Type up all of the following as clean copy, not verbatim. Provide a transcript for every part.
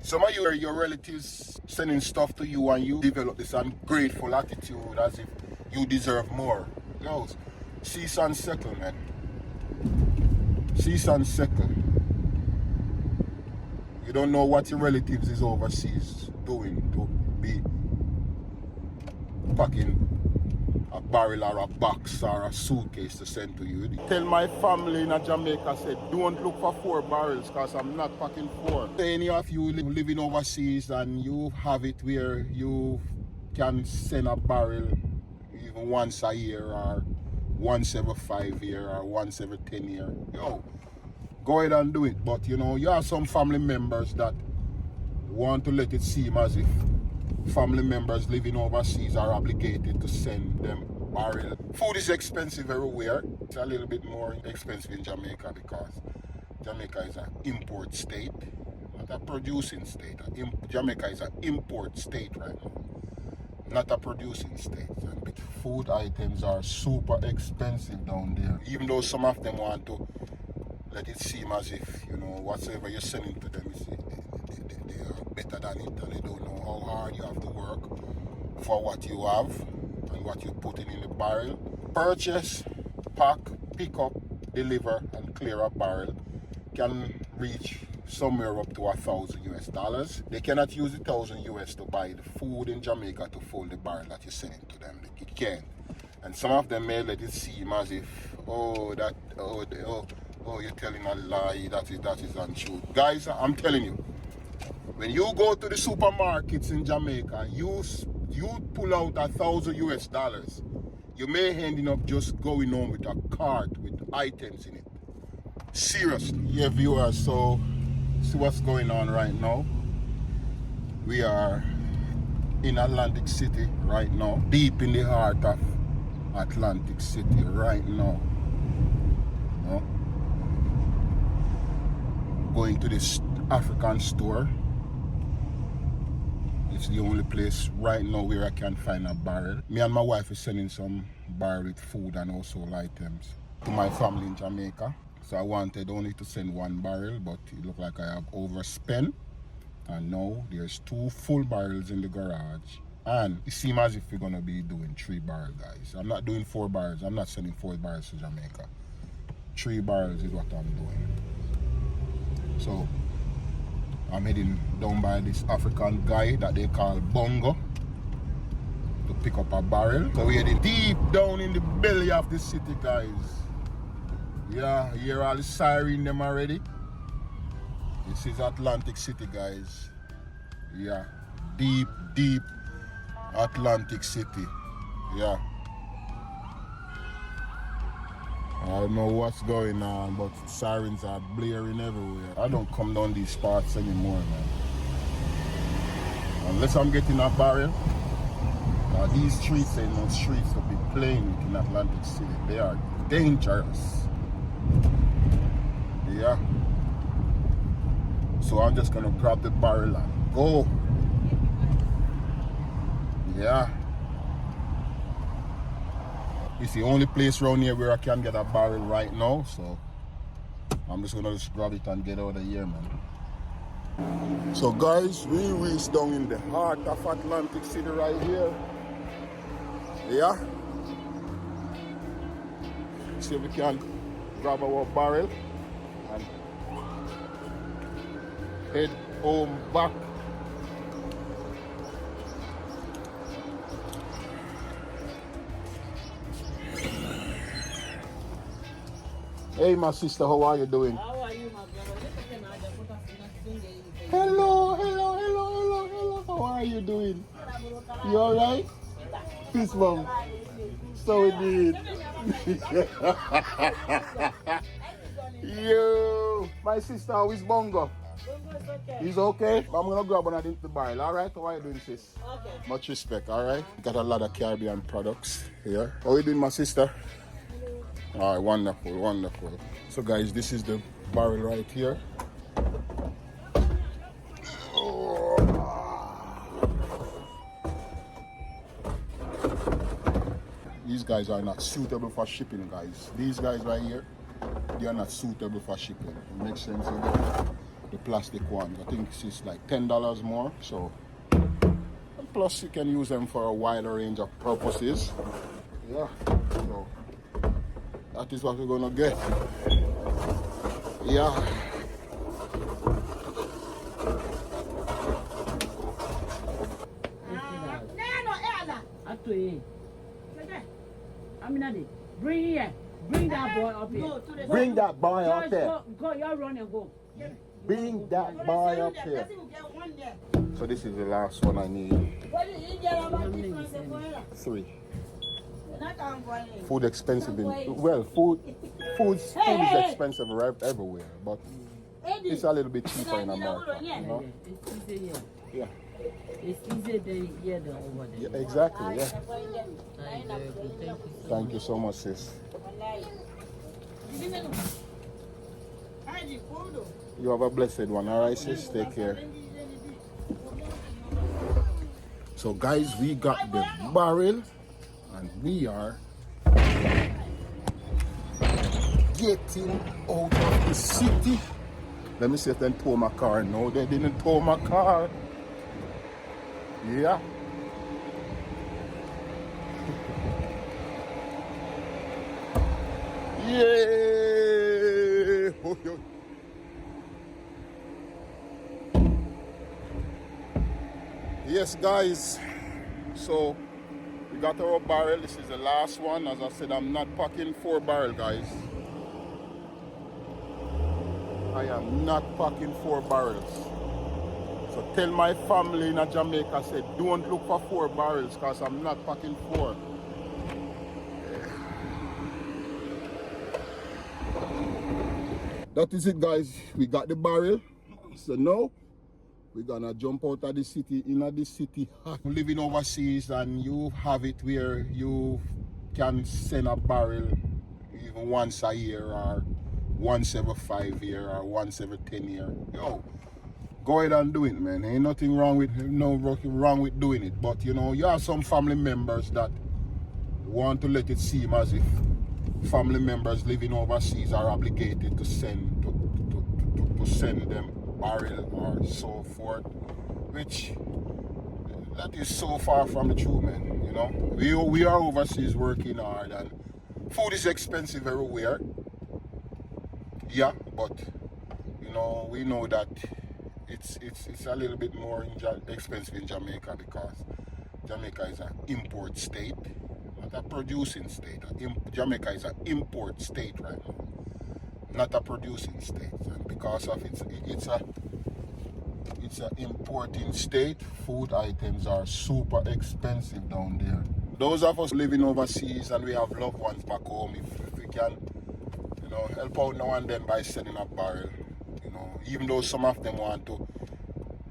Some of your relatives sending stuff to you and you develop this ungrateful attitude as if you deserve more. Yo, cease and settle, man. Cease and settle. You don't know what your relatives is overseas doing to be packing a barrel or a box or a suitcase to send to you. Tell my family in Jamaica, said, don't look for 4 barrels because I'm not packing 4. Any of you living overseas and you have it where you can send a barrel even once a year or once every 5 years or once every 10 years, yo, go ahead and do it. But you know, you have some family members that want to let it seem as if family members living overseas are obligated to send them barrel. Food is expensive everywhere. It's a little bit more expensive in Jamaica because Jamaica is an import state, not a producing state. Jamaica is an import state right now, not a producing state. And food items are super expensive down there. Even though some of them want to let it seem as if, you know, whatsoever you're sending to them is they are better than it, and they don't know how hard you have to work for what you have and what you put in the barrel. Purchase, pack, pick up, deliver, and clear a barrel can reach somewhere up to $1,000 US. They cannot use the $1,000 US to buy the food in Jamaica to fill the barrel that you're sending to them. They can't. And some of them may let it seem as if, oh, you're telling a lie, that is untrue. Guys, I'm telling you, when you go to the supermarkets in Jamaica, you pull out $1,000 US, you may end up just going home with a cart with items in it. Seriously. Yeah, viewers, so see what's going on right now. We are in Atlantic City right now, deep in the heart of Atlantic City right now. You know? Going to this African store. It's the only place right now where I can find a barrel. Me and my wife is sending some barrel with food and household items to my family in Jamaica. So I wanted only to send 1 barrel, but it looked like I have overspent. And now there's 2 full barrels in the garage. And it seems as if we're gonna be doing 3 barrels, guys. I'm not doing 4 barrels. I'm not sending 4 barrels to Jamaica. 3 barrels is what I'm doing. So I'm heading down by this African guy that they call Bongo to pick up a barrel. So we're heading deep down in the belly of the city, guys. Yeah, you hear all the siren them already? This is Atlantic City, guys. Yeah, deep Atlantic City. Yeah. I don't know what's going on, but sirens are blaring everywhere. I don't come down these spots anymore, man. Unless I'm getting a barrel. These streets ain't no streets to be playing with in Atlantic City. They are dangerous. Yeah. So I'm just gonna grab the barrel and go. Yeah. It's the only place around here where I can get a barrel right now, so I'm just gonna grab it and get out of here, man. So guys, we reached down in the heart of Atlantic City right here. Yeah. See if we can grab our barrel and head home back. Hey, my sister, how are you doing? How are you, my brother? Hello. How are you doing? You alright? Peace, mom. So we did. Yo, my sister, how is Bongo? He's okay? I'm gonna grab one of the barrel, alright? How are you doing, sis? Okay. Much respect, alright? Got a lot of Caribbean products here. How are you doing, my sister? Alright, wonderful. So guys, this is the barrel right here. These guys are not suitable for shipping, guys. These guys right here, they are not suitable for shipping. It makes sense, you know? the plastic ones. I think it's like $10 more. So, and plus you can use them for a wider range of purposes. Yeah, so that is what we're gonna get. Yeah. Bring here. Bring that boy up here. Bring that boy up there. Go, you run and go. Bring that boy up here. So this is the last one I need. 3. Food expensive well, food is expensive everywhere, but it's a little bit cheaper in America, you know? It's easier. Yeah. It's easier than here than over there. Yeah, exactly, yeah. Thank you so much, sis. You have a blessed one, alright, sis? Take care. So guys, we got the barrel and we are getting out of the city. Let me see if they tow my car. No, they didn't tow my car. Yeah. Yeah. Yes, guys. So we got our barrel. This is the last one. As I said, I'm not packing 4 barrel, guys. I am not packing 4 barrels. So tell my family in Jamaica, said, don't look for 4 barrels because I'm not packing 4. That is it, guys. We got the barrel. So now we're gonna jump out of the city, in the city. Living overseas and you have it where you can send a barrel even once a year or once every 5 years or once every 10 years. Yo, go ahead and do it, man. Ain't nothing wrong with doing it. But you know, you have some family members that want to let it seem as if family members living overseas are obligated to send them barrel or so forth, which that is so far from the truth, man. You know, we are overseas working hard and food is expensive everywhere. Yeah, but you know, we know that it's a little bit more expensive in Jamaica because Jamaica is an import state, not a producing state. Jamaica is an import state right now, not a producing state, and because of it's an importing state, food items are super expensive down there. Those of us living overseas and we have loved ones back home, if we can, you know, help out now and then by sending a barrel, you know, even though some of them want to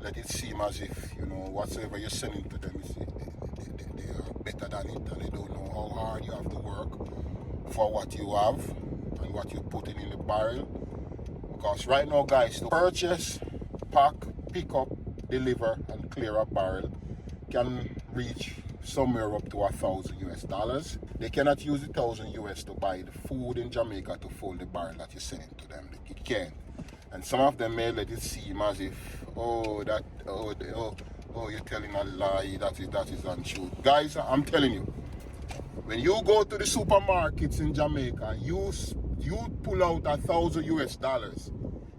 let it seem as if, you know, whatsoever you're sending to them is they are better than it, and they don't know how hard you have to work for what you have and what you're putting in the barrel. Because right now, guys, to purchase, pack, pick up, deliver and clear a barrel can reach somewhere up to $1,000 US. They cannot use the $1,000 to buy the food in Jamaica to fill the barrel that you're sending to them. They can't. And some of them may let it seem as if, you're telling a lie, that is untrue. Guys, I'm telling you, when you go to the supermarkets in Jamaica, you pull out $1,000 US,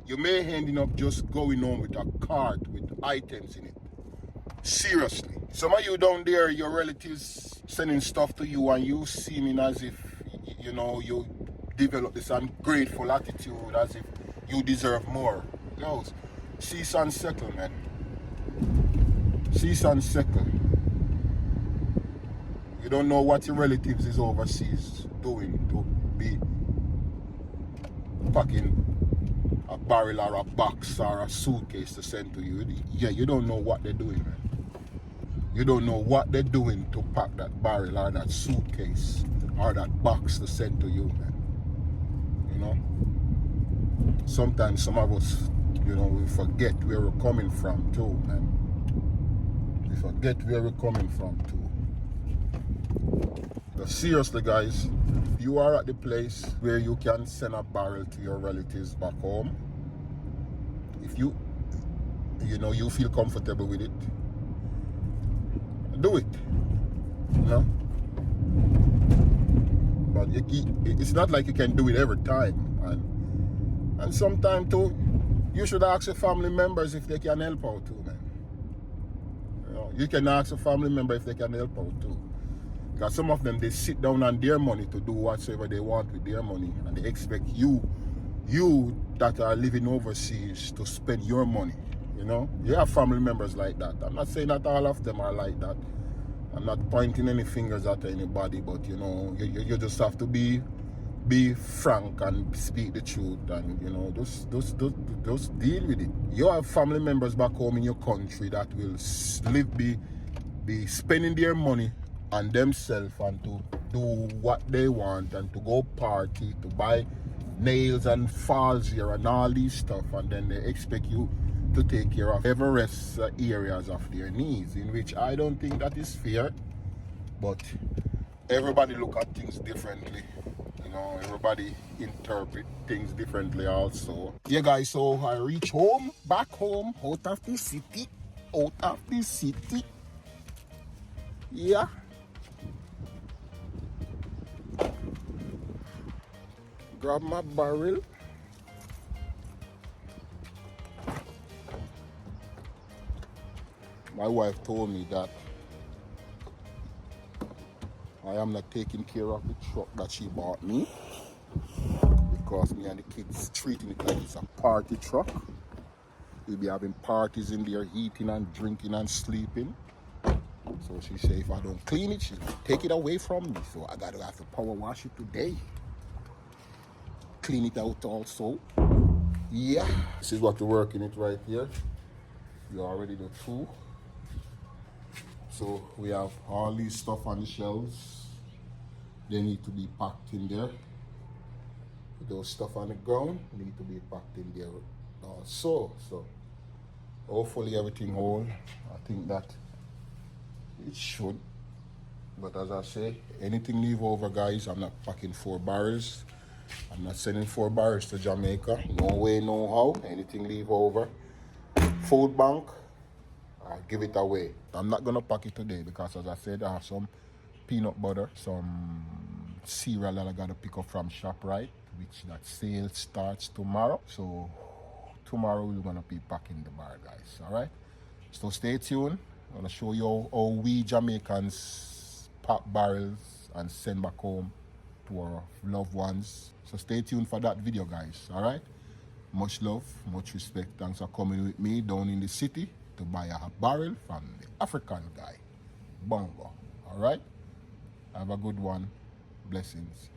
you may end up just going home with a cart with items in it. Seriously. Some of you down there, your relatives sending stuff to you and you seeming as if, you know, you develop this ungrateful attitude as if you deserve more. Yo, cease and settle, man. Cease and settle. You don't know what your relatives is overseas doing to be packing a barrel or a box or a suitcase to send to you. Yeah, you don't know what they're doing, man. You don't know what they're doing to pack that barrel or that suitcase or that box to send to you, man. You know? Sometimes some of us, you know, we forget where we're coming from too, man. We forget where we're coming from too. But seriously, guys, you are at the place where you can send a barrel to your relatives back home. if you know, you feel comfortable with it, do it, you know. But it's not like you can do it every time, and sometimes too, you should ask your family members if they can help out too, man. You know, you can ask a family member if they can help out too. Because some of them, they sit down on their money to do whatsoever they want with their money, and they expect you that are living overseas to spend your money. You know, you have family members like that. I'm not saying that all of them are like that. I'm not pointing any fingers at anybody, but you know, you just have to be frank and speak the truth, and you know, just deal with it. You have family members back home in your country that will be spending their money on themselves and to do what they want and to go party, to buy nails and falls here and all these stuff, and then they expect you to take care of every rest areas of their needs, in which I don't think that is fair. But everybody look at things differently, you know, everybody interpret things differently also. Yeah guys, so I reach home, back home, out of the city. Yeah. Grab my barrel. My wife told me that I am not taking care of the truck that she bought me, because me and the kids treating it like it's a party truck. We'll be having parties in there, eating and drinking and sleeping. So she said if I don't clean it, she's gonna take it away from me. So I gotta have to power wash it today. Clean it out also. Yeah. This is what we're working it right here. We already do 2. So we have all these stuff on the shelves. They need to be packed in there. Those stuff on the ground need to be packed in there also. So hopefully everything hold. I think that it should. But as I say, anything leave over, guys, I'm not packing 4 barrels. I'm not sending 4 barrels to Jamaica. No way, no how. Anything leave over. Food bank, I give it away. I'm not gonna pack it today because, as I said, I have some peanut butter, some cereal that I gotta pick up from ShopRite, which that sale starts tomorrow. So tomorrow we're gonna be packing the bar, guys. All right. So stay tuned. I'm gonna show you how we Jamaicans pack barrels and send back home to our loved ones. So stay tuned for that video, guys. All right. Much love, much respect. Thanks for coming with me down in the city to buy a barrel from the African guy, Bongo. All right. Have a good one. Blessings.